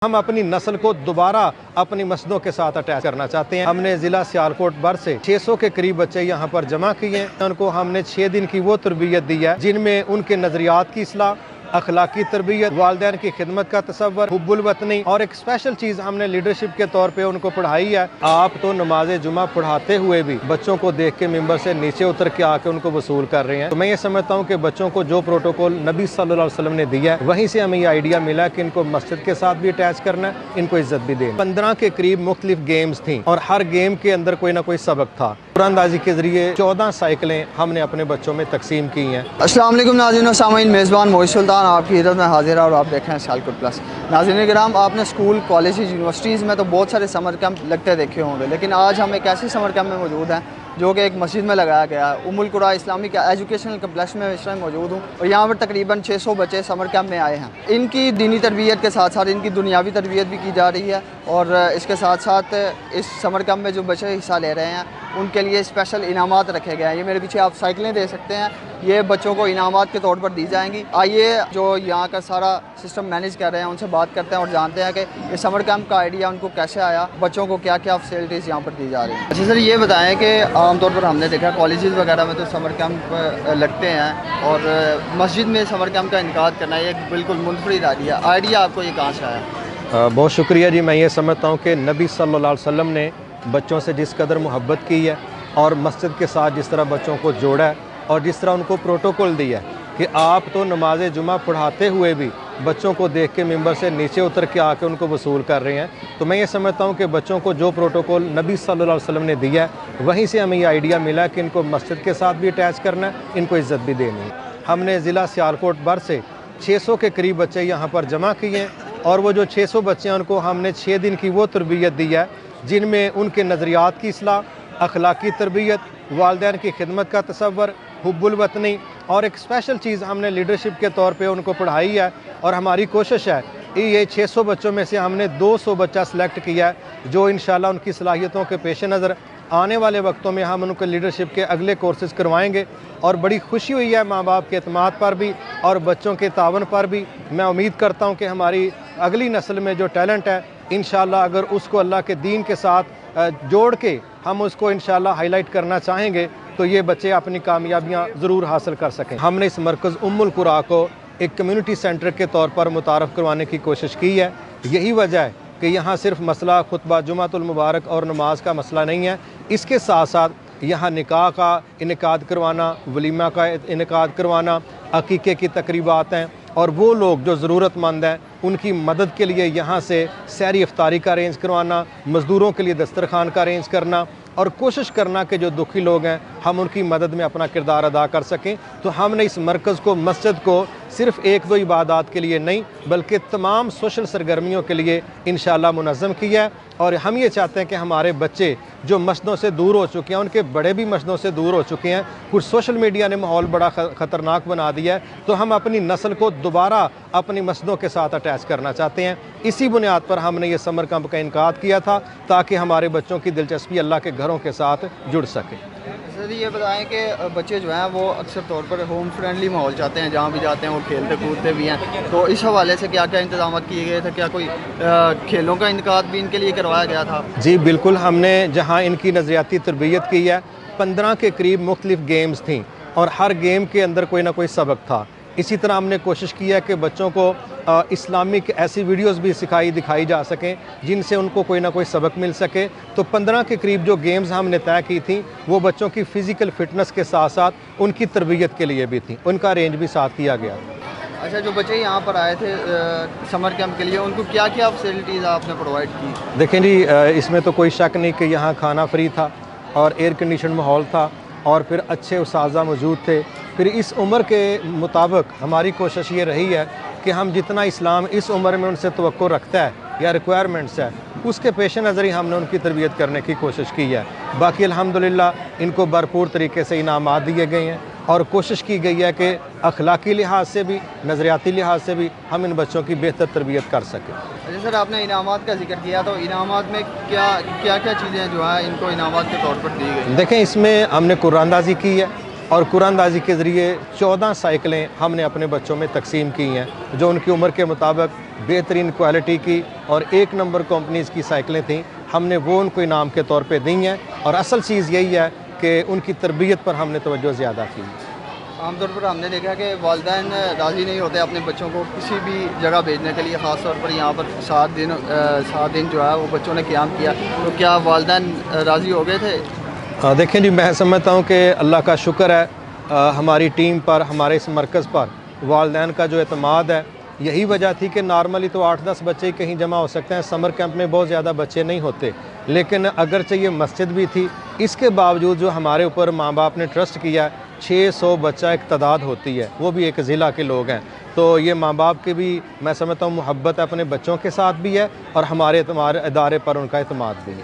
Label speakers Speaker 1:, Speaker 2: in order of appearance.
Speaker 1: हम अपनी नस्ल को दोबारा अपनी मस्जिदों के साथ अटैच करना चाहते हैं। हमने ज़िला सियालकोट बर से 600 के करीब बच्चे यहाँ पर जमा किए हैं। उनको हमने 6 दिन की वो तरबियत दी है जिनमें उनके नज़रियात की इस्लाह, अखलाकी तरबियत, वालिदैन की खिदमत का तसव्वुर, हुब्बुल वतनी और एक स्पेशल चीज़ हमने लीडरशिप के तौर पे उनको पढ़ाई है। आप तो नमाज जुमा पढ़ाते हुए भी बच्चों को देख के मिंबर से नीचे उतर के आके उनको वसूल कर रहे हैं। तो मैं ये समझता हूँ कि बच्चों को जो प्रोटोकॉल नबी सल्लल्लाहु अलैहि वसल्लम ने दिया है वहीं से हमें ये आइडिया मिला कि इनको मस्जिद के साथ भी अटैच करना है, इनको इज्जत भी देना। 15 के करीब मुख्तलिफ गेम्स थी और हर गेम के अंदर कोई ना कोई सबक था। कुरानदाजी के जरिए 14 साइकिलें हमने अपने बच्चों में तकसीम की हैं।
Speaker 2: अस्सलाम वालेकुम नाज़रीन व सामीन, मेज़बान मोहित सुल्तान आपकी खिदमत में हाजिर है और आप देख रहे हैं सियालकोट प्लस। नाज़रीन किराम, आपने स्कूल, कॉलेजेस, यूनिवर्सिटीज़ में तो बहुत सारे समर कैंप लगते देखे होंगे, लेकिन आज हम एक ऐसे समर कैंप में मौजूद हैं जो कि एक मस्जिद में लगाया गया है। उम्मुल कुरा इस्लामिक एजुकेशनल कम्प्लेक्स में इस टाइम मौजूद हूँ और यहाँ पर तकरीबन 600 बच्चे समर कैंप में आए हैं। इनकी दीनी तरबियत के साथ साथ इनकी दुनियावी तरबियत भी की जा रही है और इसके साथ साथ इस समर कैंप में जो बच्चे हिस्सा ले रहे हैं उनके लिए स्पेशल इनामात रखे गए हैं। ये मेरे पीछे आप साइकिलें दे सकते हैं, ये बच्चों को इनामात के तौर पर दी जाएंगी। आइए जो यहाँ का सारा सिस्टम मैनेज कर रहे हैं उनसे बात करते हैं और जानते हैं कि ये समर कैंप का आइडिया उनको कैसे आया, बच्चों को क्या क्या फैसिलिटीज़ यहाँ पर दी जा रही हैं। अच्छा सर, ये बताएं कि आमतौर पर हमने देखा कॉलेजेस वगैरह में तो समर कैंप लगते हैं और मस्जिद में समर कैंप का इनकाद करना ये बिल्कुल मुनफरिद आइडिया आपको ये कहाँ से आया?
Speaker 1: बहुत शुक्रिया जी। मैं ये समझता हूँ कि नबी सल्लल्लाहु अलैहि वसल्लम ने बच्चों से जिस कदर मोहब्बत की है और मस्जिद के साथ जिस तरह बच्चों को जोड़ा है और जिस तरह उनको प्रोटोकॉल दिया है कि आप तो नमाज जुमा पढ़ाते हुए भी बच्चों को देख के मिंबर से नीचे उतर के आके उनको वसूल कर रहे हैं। तो मैं ये समझता हूँ कि बच्चों को जो प्रोटोकॉल नबी सल्लल्लाहु अलैहि वसल्लम ने दिया है वहीं से हमें ये आइडिया मिला कि इनको मस्जिद के साथ भी अटैच करना है, इनको इज्जत भी देनी है। हमने ज़िला सियालकोट बर से 600 के करीब बच्चे यहाँ पर जमा किए हैं और वो जो 600 बच्चे हैं उनको हमने 6 दिन की वो तरबियत दी है जिनमें उनके नज़रियात की इस्लाह, अखलाकी तरबियत, वालिदैन की खिदमत का तसव्वुर, हुब्बुल वतनी और एक स्पेशल चीज़ हमने लीडरशिप के तौर पे उनको पढ़ाई है। और हमारी कोशिश है कि ये 600 बच्चों में से हमने 200 बच्चा सेलेक्ट किया है जो इंशाल्लाह उनकी सलाहियतों के पेश नज़र आने वाले वक्तों में हम उनको लीडरशिप के अगले कोर्सेज़ करवाएंगे। और बड़ी खुशी हुई है माँ बाप के एतमाद पर भी और बच्चों के तावन पर भी। मैं उम्मीद करता हूँ कि हमारी अगली नस्ल में जो टैलेंट है इंशाल्लाह अगर उसको अल्लाह के दीन के साथ जोड़ के हम उसको इंशाल्लाह हाईलाइट करना चाहेंगे तो ये बच्चे अपनी कामयाबियाँ ज़रूर हासिल कर सकें। हमने इस मरकज़ उम्मुल कुरा को एक कम्युनिटी सेंटर के तौर पर मुतारफ़ करवाने की कोशिश की है। यही वजह है कि यहाँ सिर्फ मसला खुतबा जुमातुल मुबारक और नमाज का मसला नहीं है, इसके साथ साथ यहाँ निकाह का इनेकाद करवाना, वलीमा का इनेकाद करवाना, अकीक़े की तकरीबात हैं और वो लोग जो ज़रूरतमंद हैं उनकी मदद के लिए यहाँ से सहरी इफ्तारी का अरेंज करवाना, मज़दूरों के लिए दस्तरखान का अरेंज करना और कोशिश करना कि जो दुखी लोग हैं हम उनकी मदद में अपना किरदार अदा कर सकें। तो हमने इस मरकज़ को, मस्जिद को सिर्फ़ 1-2 इबादत के लिए नहीं बल्कि तमाम सोशल सरगर्मियों के लिए इंशाल्लाह मुनज़्ज़म किया है। और हम ये चाहते हैं कि हमारे बच्चे जो मस्जिदों से दूर हो चुके हैं, उनके बड़े भी मस्जिदों से दूर हो चुके हैं, कुछ सोशल मीडिया ने माहौल बड़ा ख़तरनाक बना दिया है, तो हम अपनी नस्ल को दोबारा अपनी मस्जिदों के साथ अटैच करना चाहते हैं। इसी बुनियाद पर हमने ये समर कैंप का इनकाद किया था ताकि हमारे बच्चों की दिलचस्पी अल्लाह के घरों के साथ जुड़ सके।
Speaker 2: सर ये बताएं कि बच्चे जो हैं वो अक्सर तौर पर होम फ्रेंडली माहौल चाहते हैं, जहाँ भी जाते हैं वो खेलते कूदते भी हैं, तो इस हवाले से क्या क्या इंतजाम किए गए थे? क्या कोई खेलों का इनकाद भी इनके लिए करवाया गया था? जी
Speaker 1: बिल्कुल, हमने जहाँ इनकी नज़रियाती तरबियत की है 15 के करीब मुख्तलिफ गेम्स थी और हर गेम के अंदर कोई ना कोई सबक था। इसी तरह हमने कोशिश की है कि बच्चों को इस्लामिक ऐसी वीडियोस भी दिखाई जा सकें जिनसे उनको कोई ना कोई सबक मिल सके। तो 15 के करीब जो गेम्स हमने तय की थी वो बच्चों की फ़िज़िकल फ़िटनेस के साथ साथ उनकी तरबियत के लिए भी थी, उनका अरेंज भी साथ किया गया।
Speaker 2: अच्छा, जो बच्चे यहाँ पर आए थे समर कैंप के लिए उनको क्या क्या फैसिलिटीज़ आपने प्रोवाइड की?
Speaker 1: देखें जी, इसमें तो कोई शक नहीं कि यहाँ खाना फ्री था और एयर कंडीशन माहौल था और फिर अच्छे उस्ताज़ा मौजूद थे। फिर इस उम्र के मुताबिक हमारी कोशिश ये रही है कि हम जितना इस्लाम इस उम्र में उनसे तवक्को रखता है या रिक्वायरमेंट्स है उसके पेश नज़र ही हमने उनकी तरबियत करने की कोशिश की है। बाकी अल्हम्दुलिल्लाह इनको भरपूर तरीके से इनामात दिए गए हैं और कोशिश की गई है कि अखलाकी लिहाज से भी, नज़रियाती लिहाज से भी हम इन बच्चों की बेहतर तरबियत कर सकें।
Speaker 2: अच्छा सर, आपने इनामात का जिक्र किया, तो इनामात में क्या क्या चीज़ें जो है इनको इनामात के तौर पर दी गई?
Speaker 1: देखें, इसमें हमने कुरानदाजी की है, और कुरानदाजी के ज़रिए 14 साइकिलें हमने अपने बच्चों में तकसीम की हैं, जो उनकी उम्र के मुताबिक बेहतरीन क्वालिटी की और एक नंबर कंपनीज़ की साइकिलें थीं। हमने वो उनको इनाम के तौर पे दी हैं और असल चीज़ यही है कि उनकी तरबियत पर हमने तवज्जो ज़्यादा की।
Speaker 2: आमतौर पर हमने देखा कि वालिदैन राज़ी नहीं होते अपने बच्चों को किसी भी जगह भेजने के लिए, ख़ास तौर पर यहाँ पर 7 दिन जो है वो बच्चों ने क़याम किया, तो क्या वालिदैन राज़ी हो गए थे?
Speaker 1: देखें जी, मैं समझता हूँ कि अल्लाह का शुक्र है हमारी टीम पर, हमारे इस मरकज़ पर वालिदैन का जो एतमाद है। यही वजह थी कि नॉर्मली तो 8-10 बच्चे ही कहीं जमा हो सकते हैं, समर कैंप में बहुत ज़्यादा बच्चे नहीं होते। लेकिन अगरचे ये मस्जिद भी थी, इसके बावजूद जो हमारे ऊपर माँ बाप ने ट्रस्ट किया, 600 बच्चा एक तादाद होती है, वो भी एक ज़िला के लोग हैं। तो ये माँ बाप की भी मैं समझता हूँ मोहब्बत अपने बच्चों के साथ भी है और हमारे इदारे पर उनका एतमाद भी है।